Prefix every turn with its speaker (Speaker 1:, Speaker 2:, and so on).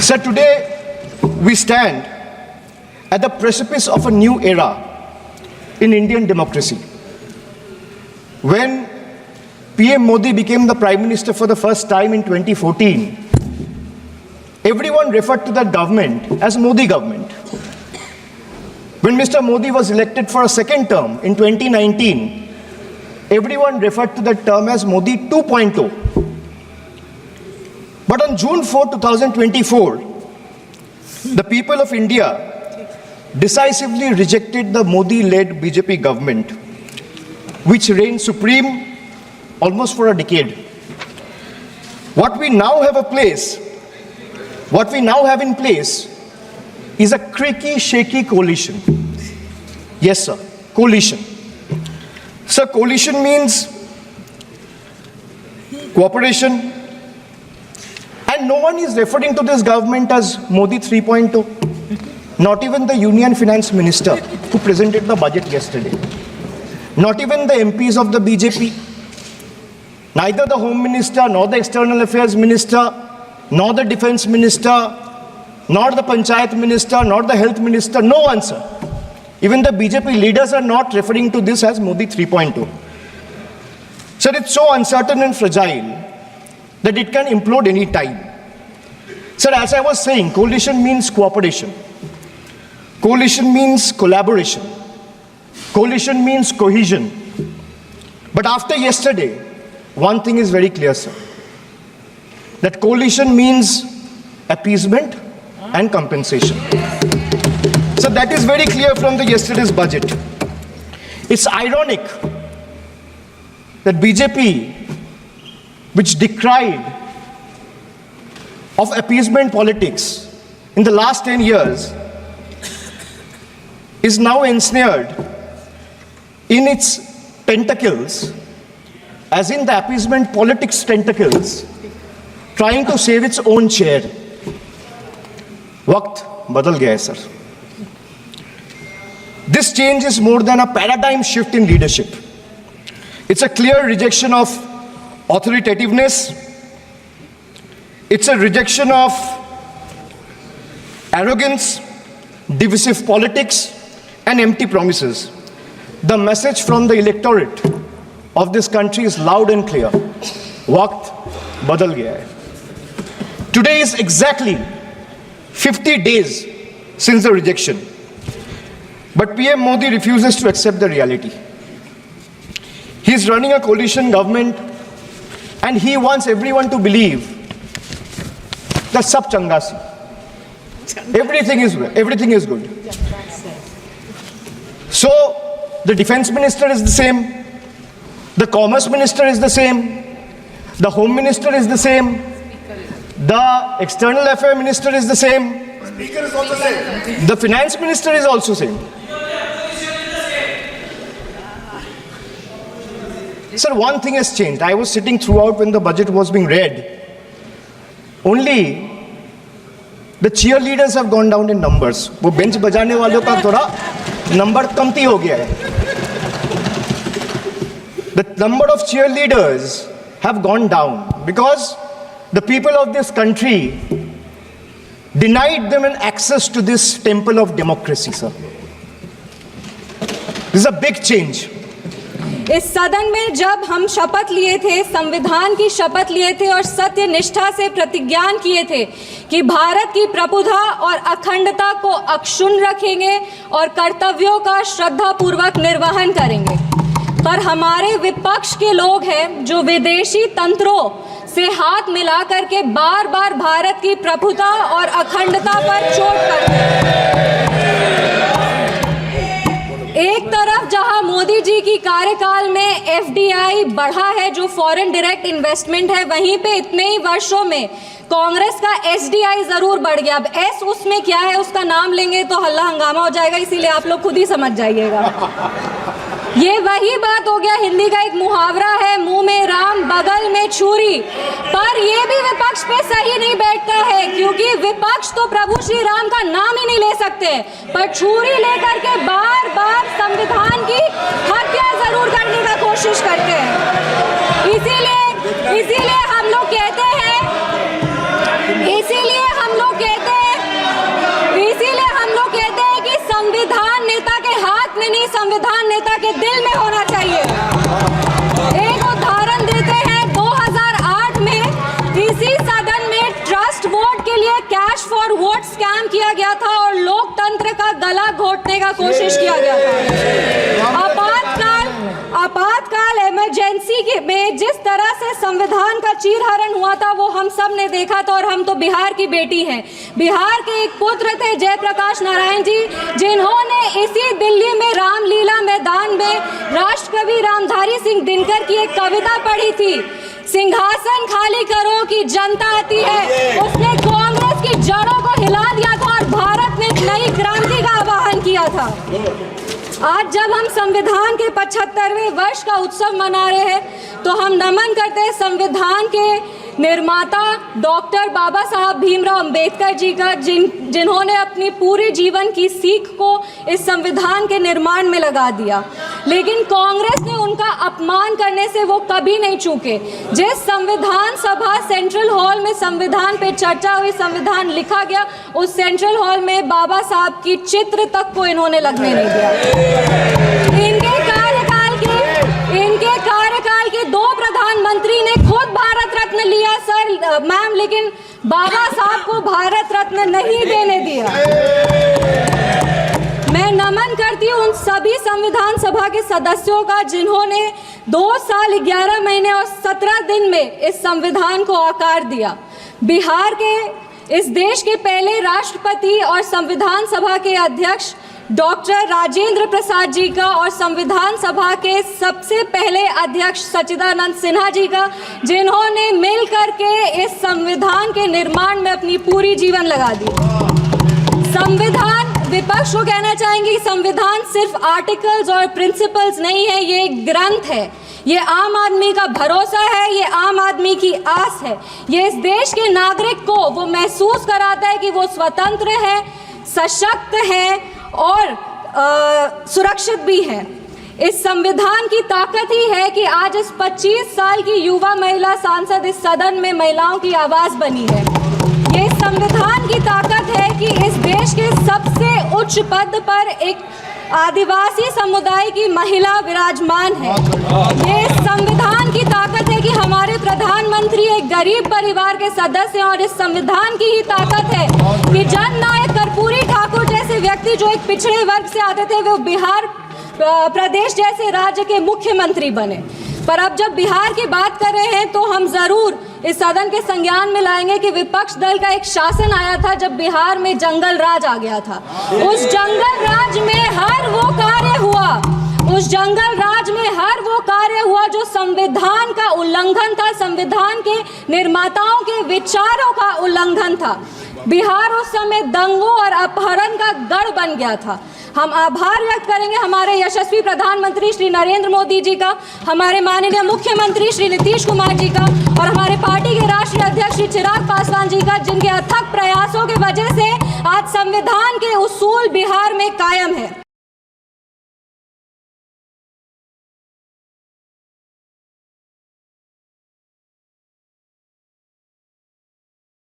Speaker 1: So today we stand at the precipice of a new era in Indian democracy. When PM Modi became the Prime Minister for the first time in 2014, everyone referred to that government as Modi government. When Mr. Modi was elected for a second term in 2019, everyone referred to that term as Modi 2.0. But on June 4, 2024, the people of India decisively rejected the Modi-led BJP government, which reigned supreme almost for a decade. What we now have in place is a creaky, shaky coalition. Yes, sir, coalition. So coalition means cooperation, and no one is referring to this government as Modi 3.0. Not even the Union Finance Minister who presented the budget yesterday. Not even the MPs of the BJP. Neither the Home Minister, nor the External Affairs Minister, nor the Defense Minister, nor the Panchayat Minister, nor the Health Minister, no one, sir. Even the BJP leaders are not referring to this as Modi 3.0. Sir, it's so uncertain and fragile that it can implode any time. Sir, as I was saying, coalition means cooperation. Coalition means collaboration. Coalition means cohesion. But after yesterday, one thing is very clear, sir. That coalition means appeasement and compensation. So that is very clear from the yesterday's budget. It's ironic that BJP, which decried of appeasement politics in the last 10 years, is now ensnared in its tentacles, as in the appeasement politics tentacles, trying to save its own chair. Waqt badal gaya hai, sir. This change is more than a paradigm shift in leadership. It's a clear rejection of authoritativeness. It's a rejection of arrogance, divisive politics, and empty promises. The message from the electorate of this country is loud and clear. Waqt badal gaya hai. Today is exactly 50 days since the rejection. But PM Modi refuses to accept the reality. He is running a coalition government and he wants everyone to believe that sab changa si. Everything is good. So the defense minister is the same, the commerce minister is the same, the home minister is the same, the external affairs minister is the same,
Speaker 2: Speaker is also same.
Speaker 1: the finance minister is also same. Sir, one thing has changed. I was sitting throughout when the budget was being read. Only the cheerleaders have gone down in numbers. वो bench बजाने वालों का थोड़ा number कमती हो गया है. The number of cheerleaders have gone down because the people of this country denied them an access to this temple of democracy, sir. This is a big change.
Speaker 3: इस सदन में जब हम शपथ लिए थे, संविधान की शपथ लिए थे और सत्य निष्ठा से प्रतिज्ञान किए थे कि भारत की प्रभुता और अखंडता को अक्षुण्ण रखेंगे और कर्तव्यों का श्रद्धापूर्वक निर्वहन करेंगे, पर हमारे विपक्ष के लोग हैं जो विदेशी तंत्रों से हाथ मिला करके बार बार भारत की प्रभुता और अखंडता पर चोट करते हैं। एक तरफ जहां मोदी जी की कार्यकाल में एफडीआई बढ़ा है, जो फॉरेन डायरेक्ट इन्वेस्टमेंट है, वहीं पे इतने ही वर्षों में कांग्रेस का एसडीआई जरूर बढ़ गया। अब एस उसमें क्या है, उसका नाम लेंगे तो हल्ला हंगामा हो जाएगा, इसीलिए आप लोग खुद ही समझ जाइएगा। ये वही बात हो गया, हिंदी का एक मुहावरा है, मुंह में राम बगल में छुरी, पर ये भी विपक्ष पे सही नहीं बैठता है, क्योंकि विपक्ष तो प्रभु श्री राम का नाम ही नहीं ले सकते, पर छुरी लेकर के बार बार संविधान की हत्या जरूर करने का कोशिश करते हैं। इसीलिए हम लोग कहते हैं संविधान नेता के दिल में होना चाहिए। एक उदाहरण देते हैं, 2008 में इसी सदन में ट्रस्ट वोट के लिए कैश फॉर वोट स्कैम किया गया था और लोकतंत्र का गला घोटने का कोशिश किया गया था। आपातकाल इमरजेंसी में जिस तरह से संविधान का चीरहरण हुआ था वो हम सब ने देखा था। और हम तो बिहार की बेटी हैं। बिहार के एक पुत्र थे जयप्रकाश नारायण जी, जिन्होंने इसी दिल्ली में रामलीला मैदान में राष्ट्रकवि रामधारी सिंह दिनकर की एक कविता पढ़ी थी, सिंहासन खाली करो कि जनता आती है। उसने कांग्रेस की जड़ों को हिला दिया था और भारत में एक नई क्रांति का आह्वान किया था। आज जब हम संविधान के 75वें वर्ष का उत्सव मना रहे हैं तो हम नमन करते हैं संविधान के निर्माता डॉक्टर बाबा साहब भीमराव अंबेडकर जी का, जिन्होंने अपनी पूरे जीवन की सीख को इस संविधान के निर्माण में लगा दिया। लेकिन कांग्रेस ने उनका अपमान करने से वो कभी नहीं चूके। जिस संविधान सभा सेंट्रल हॉल में संविधान पे चर्चा हुई, संविधान लिखा गया, उस सेंट्रल हॉल में बाबा साहब की चित्र तक को इन्होंने लगने नहीं दिया। इनके कार्यकाल के 2 प्रधानमंत्री ने खुद भारत रत्न लिया सर मैम, लेकिन बाबा साहब को भारत रत्न नहीं देने दिया। मैं नमन करती हूँ उन सभी संविधान सभा के सदस्यों का जिन्होंने 2 साल 11 महीने और 17 दिन में इस संविधान को आकार दिया। बिहार के इस देश के पहले राष्ट्रपति और संविधान सभा के अध्यक्ष डॉक्टर राजेंद्र प्रसाद जी का और संविधान सभा के सबसे पहले अध्यक्ष सच्चिदानंद सिन्हा जी का, जिन्होंने मिलकर के इस संविधान के निर्माण में अपनी पूरी जीवन लगा दी। संविधान, विपक्ष को कहना चाहेंगे, संविधान सिर्फ आर्टिकल्स और प्रिंसिपल्स नहीं है, ये एक ग्रंथ है। ये आम आदमी का भरोसा है, ये आम आदमी की आस है। ये इस देश के नागरिक को वो महसूस कराता है कि वो स्वतंत्र है, सशक्त है और सुरक्षित भी है। इस संविधान की ताकत ही है कि आज इस 25 साल की युवा महिला सांसद इस सदन में महिलाओं की आवाज बनी है। ये संविधान की ताकत है कि इस देश के सबसे उच्च पद पर एक आदिवासी समुदाय की महिला विराजमान है। ये संविधान की ताकत है कि हमारे प्रधानमंत्री एक गरीब परिवार के सदस्य हैं। और इस संविधान की ही ताकत है कि जननायक कर्पूरी ठाकुर जैसे व्यक्ति जो एक पिछड़े वर्ग से आते थे, वो बिहार प्रदेश जैसे राज्य के मुख्यमंत्री बने। पर अब जब बिहार की बात कर रहे हैं तो हम जरूर इस सदन के संज्ञान में लाएंगे कि विपक्ष दल का एक शासन आया था जब बिहार में जंगल राज आ गया था। उस जंगल राज में हर वो कार्य हुआ, उस जंगल राज में हर वो कार्य हुआ जो संविधान का उल्लंघन था, संविधान के निर्माताओं के विचारों का उल्लंघन था। बिहार उस समय दंगों और अपहरण का गढ़ बन गया था। हम आभार व्यक्त करेंगे हमारे यशस्वी प्रधानमंत्री श्री नरेंद्र मोदी जी का, हमारे माननीय मुख्यमंत्री श्री नीतीश कुमार जी का और हमारे पार्टी के राष्ट्रीय अध्यक्ष श्री चिराग पासवान जी का, जिनके अथक प्रयासों की वजह से आज संविधान के उसूल बिहार में कायम है।